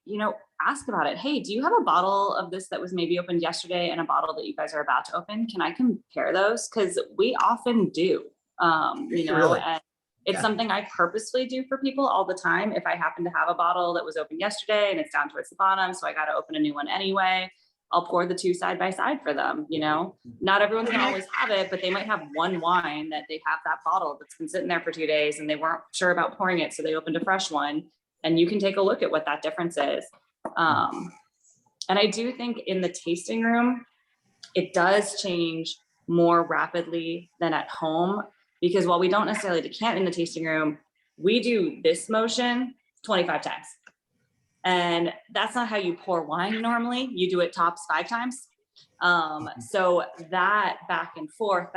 ask about it. Hey, do you have a bottle of this that was maybe opened yesterday and a bottle that you guys are about to open? Can I compare those? Because we often do, Really? and it's something I purposefully do for people all the time. If I happen to have a bottle that was opened yesterday and it's down towards the bottom, so I got to open a new one anyway, I'll pour the two side by side for them. Not everyone's gonna always have it, but they might have one wine that they have that bottle that's been sitting there for 2 days and they weren't sure about pouring it, so they opened a fresh one, and you can take a look at what that difference is. And I do think in the tasting room, it does change more rapidly than at home, because while we don't necessarily decant in the tasting room, we do this motion 25 times. And that's not how you pour wine normally. You do it tops 5 times. So that back and forth,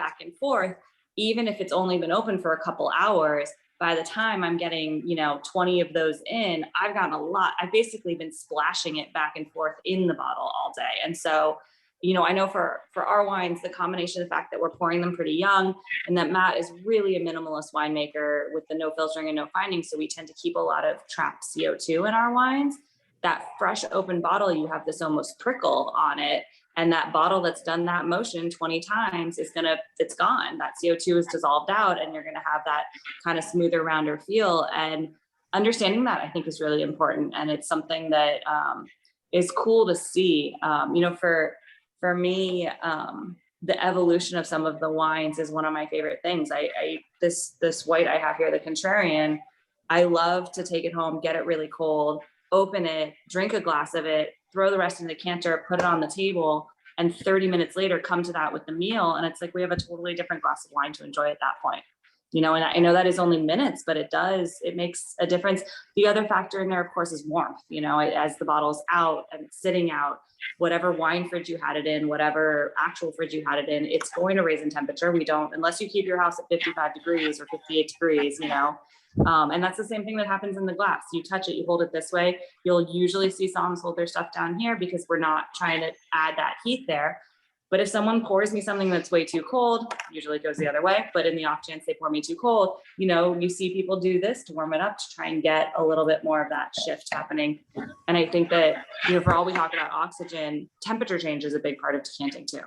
even if it's only been open for a couple hours, by the time I'm getting, 20 of those in, I've gotten a lot. I've basically been splashing it back and forth in the bottle all day. And so, I know for our wines, the combination of the fact that we're pouring them pretty young and that Matt is really a minimalist winemaker with the no filtering and no finding. So we tend to keep a lot of trapped CO2 in our wines. That fresh open bottle, you have this almost prickle on it. And that bottle that's done that motion 20 times it's gone. That CO2 is dissolved out and you're gonna have that kind of smoother, rounder feel. And understanding that, I think, is really important. And it's something that is cool to see. For me, the evolution of some of the wines is one of my favorite things. This white I have here, the Contrarian, I love to take it home, get it really cold, open it, drink a glass of it, throw the rest in the decanter, put it on the table, and 30 minutes later come to that with the meal. And it's like, we have a totally different glass of wine to enjoy at that point. And I know that is only minutes, but it makes a difference. The other factor in there, of course, is warmth. As the bottle's out and it's sitting out, whatever wine fridge you had it in, whatever actual fridge you had it in, it's going to raise in temperature. Unless you keep your house at 55 degrees or 58 degrees, and that's the same thing that happens in the glass. You touch it, you hold it this way. You'll usually see somms hold their stuff down here because we're not trying to add that heat there. But if someone pours me something that's way too cold, usually it goes the other way, but in the off chance they pour me too cold, you see people do this to warm it up to try and get a little bit more of that shift happening. And I think that, for all we talk about oxygen, temperature change is a big part of decanting too.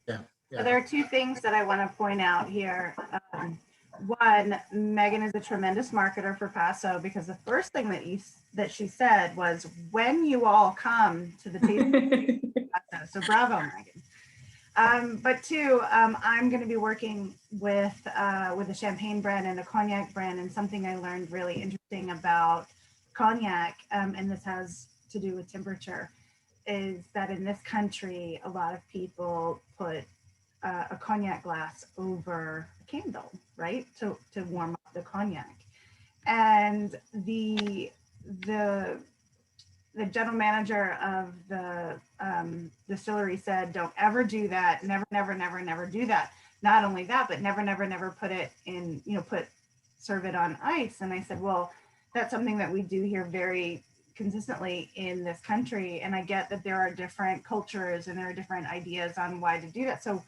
Yeah. So there are two things that I want to point out here. One, Meghan is a tremendous marketer for Paso, because the first thing that she said was, when you all come to the tasting. So bravo, Meghan. But two, I'm going to be working with a champagne brand and a cognac brand, and something I learned really interesting about cognac, and this has to do with temperature, is that in this country, a lot of people put a cognac glass over a candle, right, to warm up the cognac. And the general manager of the distillery said, don't ever do that. Never do that. Not only that, but never put it in, serve it on ice. And I said, well, that's something that we do here very consistently in this country. And I get that there are different cultures and there are different ideas on why to do that. So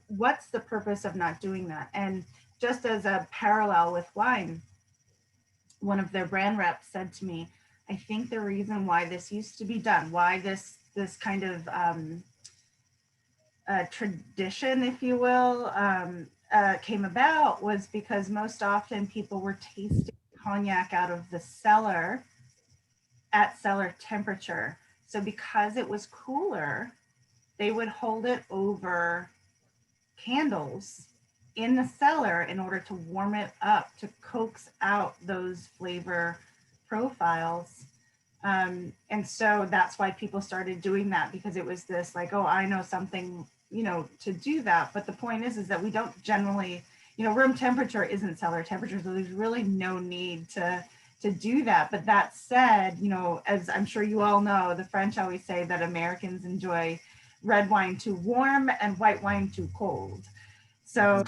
what's the purpose of not doing that? And just as a parallel with wine, one of their brand reps said to me, I think the reason why this used to be done, why this kind of tradition, if you will, came about, was because most often people were tasting cognac out of the cellar at cellar temperature. So because it was cooler, they would hold it over candles in the cellar in order to warm it up, to coax out those flavor profiles. And so that's why people started doing that, because it was this like, oh, I know something, to do that. But the point is that we don't generally, room temperature isn't cellar temperature. So there's really no need to do that. But that said, as I'm sure you all know, the French always say that Americans enjoy red wine too warm and white wine too cold. So,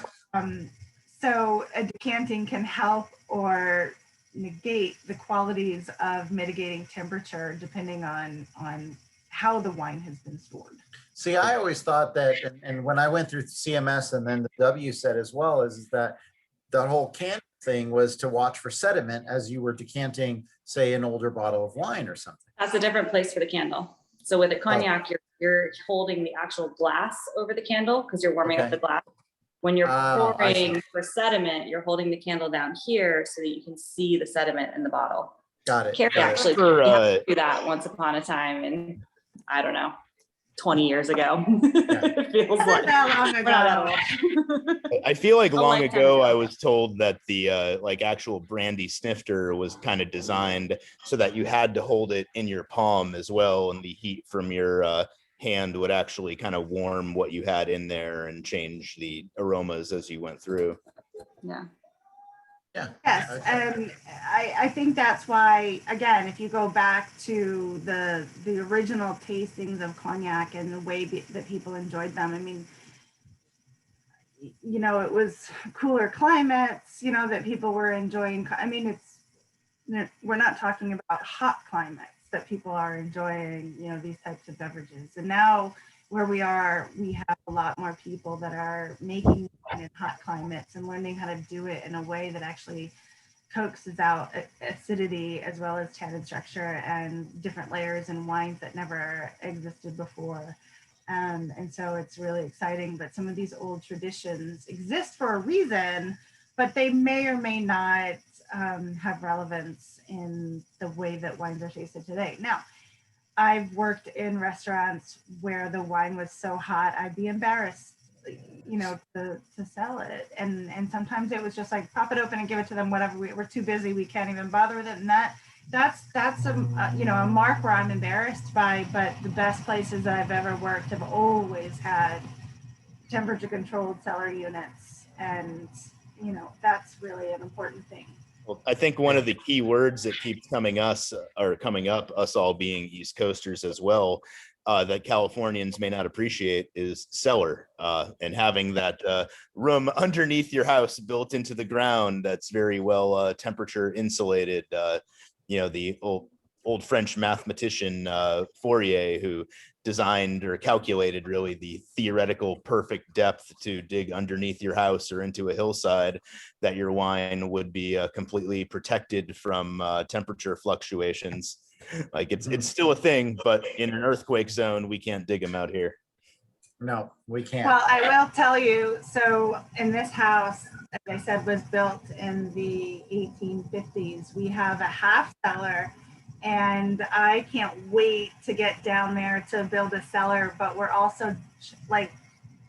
so a decanting can help or negate the qualities of mitigating temperature depending on how the wine has been stored. See, I always thought that, and when I went through CMS and then the W set as well, is that the whole can thing was to watch for sediment as you were decanting, say, an older bottle of wine or something. That's a different place for the candle. So with a cognac, you're holding the actual glass over the candle because you're warming up the glass. When you're pouring for sediment, you're holding the candle down here so that you can see the sediment in the bottle. Got it. Carrie actually had to do that once upon a time in, I don't know, 20 years ago. It feels like That long we're not that ago. old. I feel like A long lifetime ago ago. I was told that the like actual brandy snifter was kind of designed so that you had to hold it in your palm as well, and the heat from your hand would actually kind of warm what you had in there and change the aromas as you went through. Yeah. Yeah. Yes, and I think that's why, again, if you go back to the original tastings of cognac and the way that people enjoyed them, I mean, you know, it was cooler climates, you know, that people were enjoying. I mean, we're not talking about hot climates that people are enjoying, you know, these types of beverages. And now where we are, we have a lot more people that are making wine in hot climates and learning how to do it in a way that actually coaxes out acidity as well as tannin structure and different layers in wines that never existed before. And so it's really exciting, but some of these old traditions exist for a reason, but they may or may not have relevance in the way that wines are tasted today. Now, I've worked in restaurants where the wine was so hot, I'd be embarrassed, you know, to sell it. And sometimes it was just like, pop it open and give it to them, whatever, we're too busy, we can't even bother with it. And that's a, you know, a mark where I'm embarrassed by, but the best places that I've ever worked have always had temperature controlled cellar units. And, you know, that's really an important thing. Well, I think one of the key words that keeps coming up, us all being East Coasters as well, that Californians may not appreciate is cellar, and having that room underneath your house built into the ground that's very well temperature insulated. You know, the old French mathematician Fourier, who designed or calculated really the theoretical perfect depth to dig underneath your house or into a hillside, that your wine would be completely protected from temperature fluctuations. Like it's still a thing, but in an earthquake zone, we can't dig them out here. No, we can't. Well, I will tell you, so in this house, as I said, was built in the 1850s. We have a half cellar, and I can't wait to get down there to build a cellar, but we're also like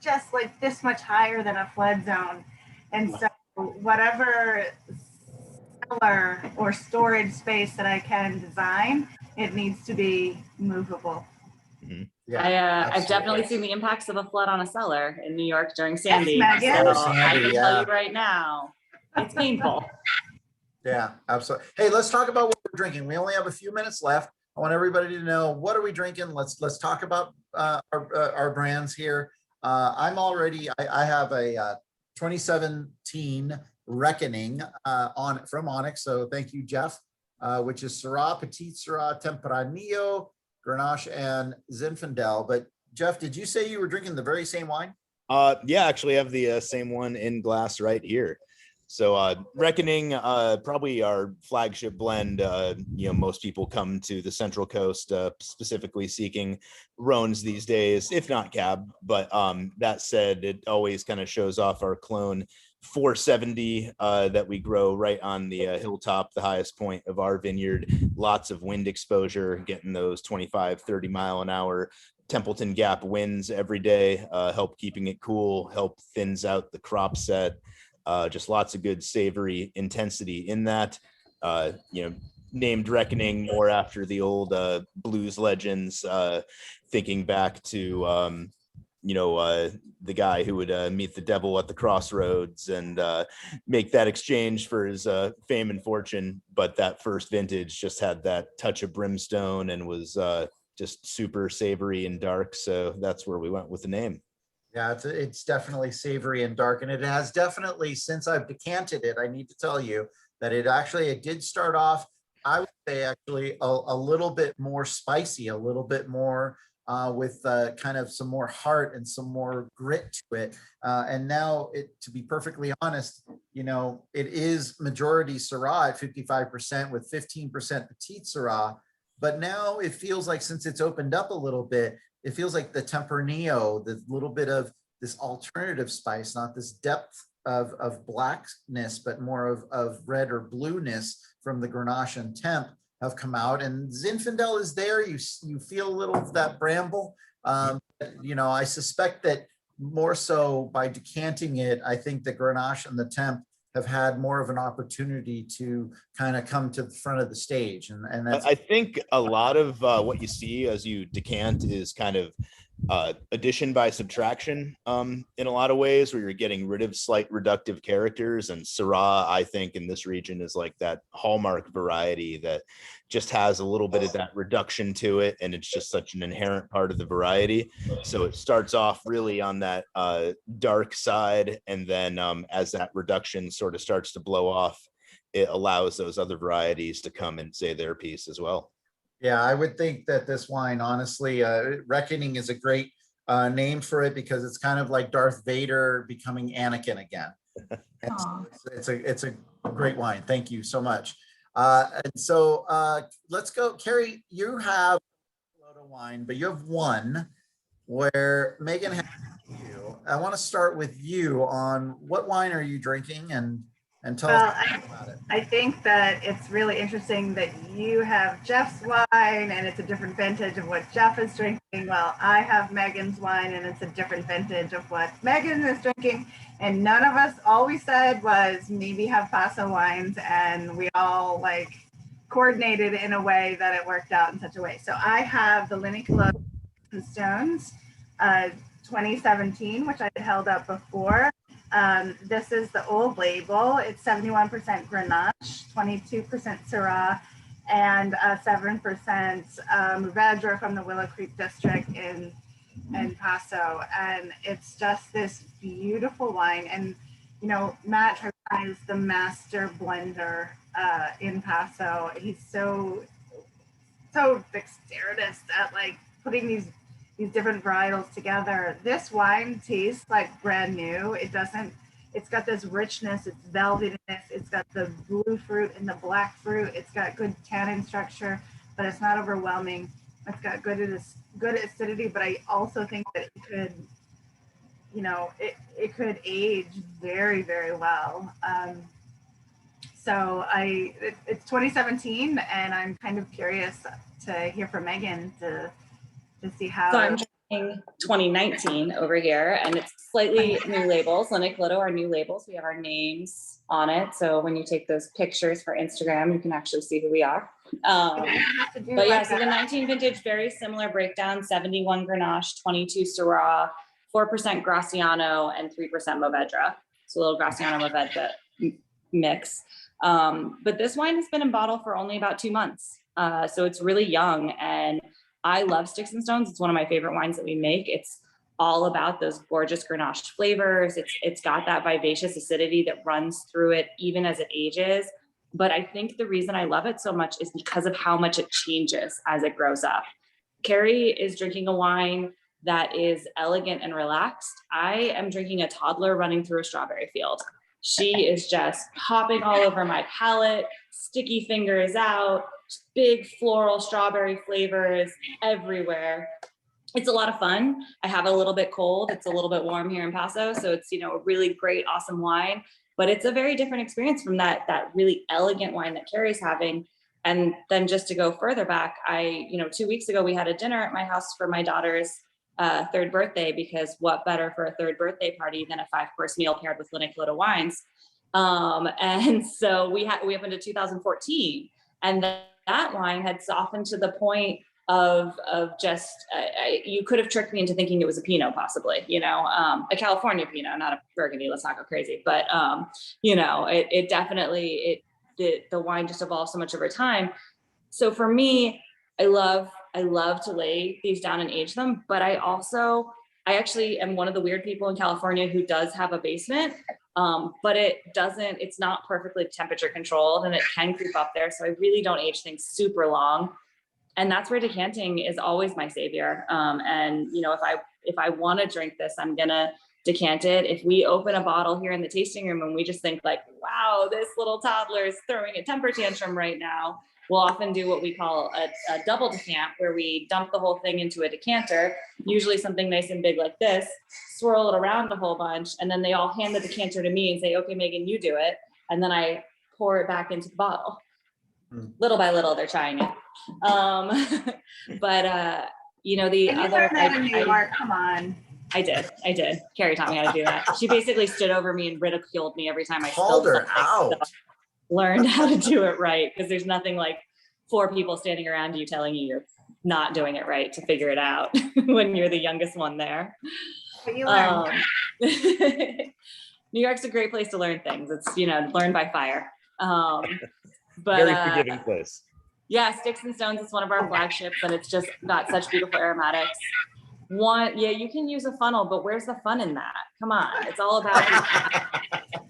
just like this much higher than a flood zone. And so whatever cellar or storage space that I can design, it needs to be movable. Mm-hmm. Yeah, I've definitely seen the impacts of a flood on a cellar in New York during Sandy. Meghan. So I can tell you right now, it's painful. Yeah, absolutely. Hey, let's talk about what we're drinking. We only have a few minutes left. I want everybody to know, what are we drinking? Let's talk about our brands here. I have a 2017 Reckoning from Onyx. So thank you, Jeff, which is Syrah, Petit Syrah, Tempranillo, Grenache, and Zinfandel. But Jeff, did you say you were drinking the very same wine? Yeah, actually I have the same one in glass right here. So Reckoning, probably our flagship blend. You know, most people come to the Central Coast specifically seeking Rhones these days, if not Cab. But that said, it always kind of shows off our clone 470 that we grow right on the hilltop, the highest point of our vineyard. Lots of wind exposure, getting those 25, 30 mile an hour Templeton Gap winds every day, help keeping it cool, help thins out the crop set. Just lots of good savory intensity in that. You know, named Reckoning more after the old blues legends, thinking back to you know, the guy who would meet the devil at the crossroads and make that exchange for his fame and fortune. But that first vintage just had that touch of brimstone and was just super savory and dark. So that's where we went with the name. Yeah, it's definitely savory and dark, and it has definitely, since I've decanted it, I need to tell you that it did start off, I would say actually a little bit more spicy, a little bit more with kind of some more heart and some more grit to it. And now, to be perfectly honest, you know, it is majority Syrah at 55% with 15% Petit Syrah. But now it feels like, since it's opened up a little bit, it feels like the Tempranillo, the little bit of this alternative spice, not this depth of blackness, but more of red or blueness from the Grenache and Temp have come out. And Zinfandel is there. You feel a little of that bramble You know, I suspect that more so by decanting it, I think the Grenache and the Temp have had more of an opportunity to kind of come to the front of the stage. And that's, I think a lot of what you see as you decant is kind of addition by subtraction in a lot of ways, where you're getting rid of slight reductive characters. And Syrah, I think, in this region is like that hallmark variety that just has a little bit of that reduction to it, and it's just such an inherent part of the variety. So it starts off really on that dark side, and then as that reduction sort of starts to blow off, it allows those other varieties to come and say their piece as well. yeah, I would think that this wine, honestly, Reckoning is a great name for it, because it's kind of like Darth Vader becoming Anakin again. And so it's a great wine. Thank you so much. And so let's go, Carrie. You have a lot of wine, but you have one where Meghan has you. I want to start with you on what wine are you drinking, and tell us about it. I think that it's really interesting that you have Jeff's wine and it's a different vintage of what Jeff is drinking. Well, I have Megan's wine and it's a different vintage of what Megan is drinking. And none of us, all we said was maybe have Paso wines, and we all like coordinated in a way that it worked out in such a way. So I have the Linne Calodo Stones 2017, which I had held up before. This is the old label. It's 71% Grenache, 22% Syrah, and 7% Mourvedre from the Willow Creek district in Paso. And it's just this beautiful wine. And, you know, Matt Trevor is the master blender in Paso. He's so dexterous at like putting these different varietals together. This wine tastes like brand new. It's got this richness, it's velvetiness, it's got the blue fruit and the black fruit. It's got good tannin structure, but it's not overwhelming. It's got good acidity, but I also think that it could, you know, it could age very, very well. So it's 2017, and I'm kind of curious to hear from Meghan to see how. So I'm drinking 2019 over here, and it's slightly new labels. Linne Calodo are new labels. We have our names on it. So when you take those pictures for Instagram, you can actually see who we are. But yeah, so the 19 vintage, very similar breakdown: 71 Grenache, 22 Syrah, 4% Graciano, and 3% Mourvedre. So a little Graciano Mourvedre mix. But this wine has been in bottle for only about 2 months. So it's really young, and I love Sticks and Stones. It's one of my favorite wines that we make. It's all about those gorgeous Grenache flavors. It's got that vivacious acidity that runs through it even as it ages. But I think the reason I love it so much is because of how much it changes as it grows up. Carrie is drinking a wine that is elegant and relaxed. I am drinking a toddler running through a strawberry field. She is just hopping all over my palate, sticky fingers out, big floral strawberry flavors everywhere. It's a lot of fun. I have it a little bit cold. It's a little bit warm here in Paso. So it's, you know, a really great, awesome wine, but it's a very different experience from that really elegant wine that Carrie's having. And then just to go further back, 2 weeks ago, we had a dinner at my house for my daughter's third birthday, because what better for a third birthday party than a 5-course meal paired with Linne Calodo wines. And so we opened in 2014, and that wine had softened to the point of just, you could have tricked me into thinking it was a Pinot, possibly, a California Pinot, not a Burgundy. Let's not go crazy. But, it definitely, the wine just evolved so much over time. So for me, I love to lay these down and age them, but I actually am one of the weird people in California who does have a basement, but it's not perfectly temperature controlled, and it can creep up there. So I really don't age things super long. And that's where decanting is always my savior. And if I want to drink this, I'm gonna decant it. If we open a bottle here in the tasting room and we just think like, wow, this little toddler is throwing a temper tantrum right now, we'll often do what we call a double decant, where we dump the whole thing into a decanter, usually something nice and big like this, swirl it around a whole bunch, and then they all hand the decanter to me and say, okay, Meghan, you do it. And then I pour it back into the bottle. Little by little, they're trying it. But You know, the And you other, learned that in New York, come on. I did. Carrie taught me how to do that. She basically stood over me and ridiculed me every time I Called spilled her something. out. So learned how to do it right, because there's nothing like 4 people standing around you telling you you're not doing it right to figure it out when you're the youngest one there. But you learned. New York's a great place to learn things. It's, you know, learn by fire. But Very forgiving place. yeah, Sticks and Stones is one of our flagships, and it's just got such beautiful aromatics. Yeah, you can use a funnel, but where's the fun in that? Come on, it's all about.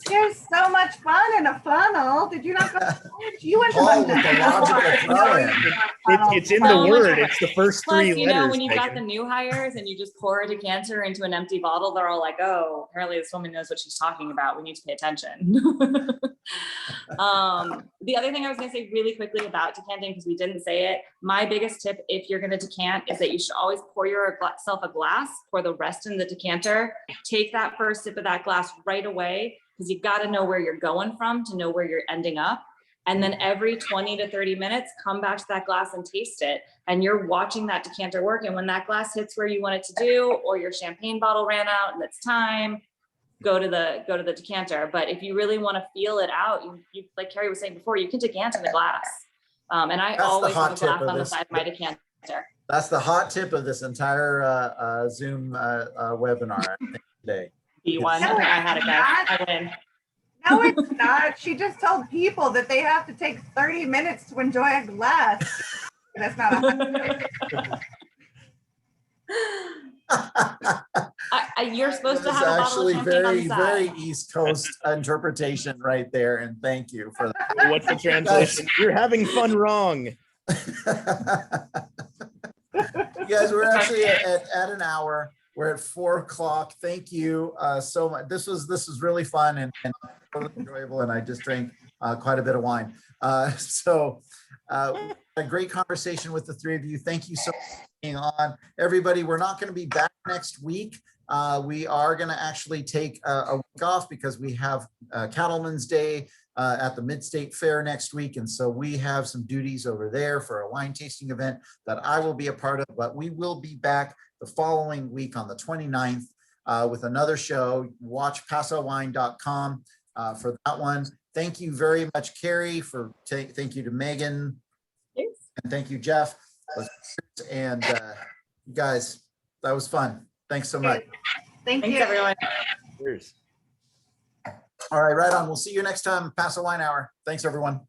There's so much fun in a funnel. Did you not go to college? You went to Paul London. with the logical throw-in. It's in the So much word. fun. It's the first Plus, 3 you know, letters. when you've got Meghan. the new hires and you just pour a decanter into an empty bottle, they're all like, oh, apparently this woman knows what she's talking about. We need to pay attention. The other thing I was going to say really quickly about decanting, because we didn't say it, my biggest tip if you're going to decant is that you should always pour yourself a glass, pour the rest in the decanter, take that first sip of that glass right away, because you got to know where you're going from to know where you're ending up. And then every 20 to 30 minutes, come back to that glass and taste it. And you're watching that decanter work. And when that glass hits where you want it to do, or your champagne bottle ran out and it's time, go to the decanter. But if you really want to feel it out, you like Carrie was saying before, you can decant in the glass. And I That's the always hot have a tip glass of on the this. side of my decanter. That's the hot tip of this entire Zoom webinar I think, today. B1, No, I had it, guys. it's I win. No, it's not. She just told people that they have to take 30 minutes to enjoy a glass. That's not You're supposed to That is have a bottle of actually champagne on the very side. East Coast interpretation right there, and thank you for that. What's the translation? You're having fun wrong. You guys, we're actually at an hour. We're at 4 o'clock. Thank you so much. This was really fun and really enjoyable, and I just drank quite a bit of wine. A great conversation with the 3 of you. Thank you so much for being on. Everybody, we're not going to be back next week. We are going to actually take a week off because we have Cattleman's Day at the Mid-State Fair next week. And so we have some duties over there for a wine tasting event that I will be a part of, but we will be back the following week on the 29th with another show. Watch pasowine.com for that one. Thank you very much, Carrie, thank you to Meghan. Thanks. And thank you, Jeff. And you guys, that was fun. Thanks so much. Thank Thanks, you. everyone. Cheers. All right, right on. We'll see you next time. Paso Wine Hour. Thanks, everyone.